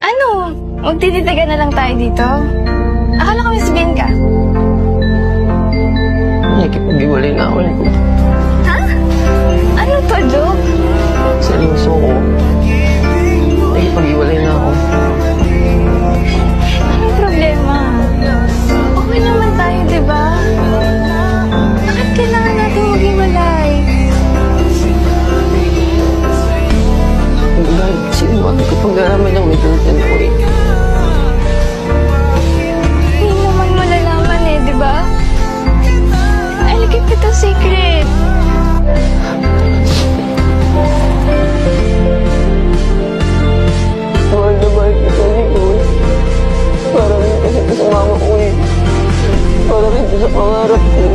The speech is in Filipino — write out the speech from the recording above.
Ano? Magtititigan na lang tayo dito? Akala ko lesbian ka. Nakikipag-iwalay na ako nito. Ha? Ano to, joke? Seryoso ko. Nakikipag-iwalay na ako. Anong problema? Okay naman tayo, di ba? Bakit kailangan natin maghiwalay? Dahil kasi umami kapag nalaman niyang may girlfriend ako eh. Hindi naman malalaman eh, di ba? I'll keep it a secret. Mahal na mahal kita, Nicole. Para rin kasi sa mama ko eh. Para rin sa pangarap ko.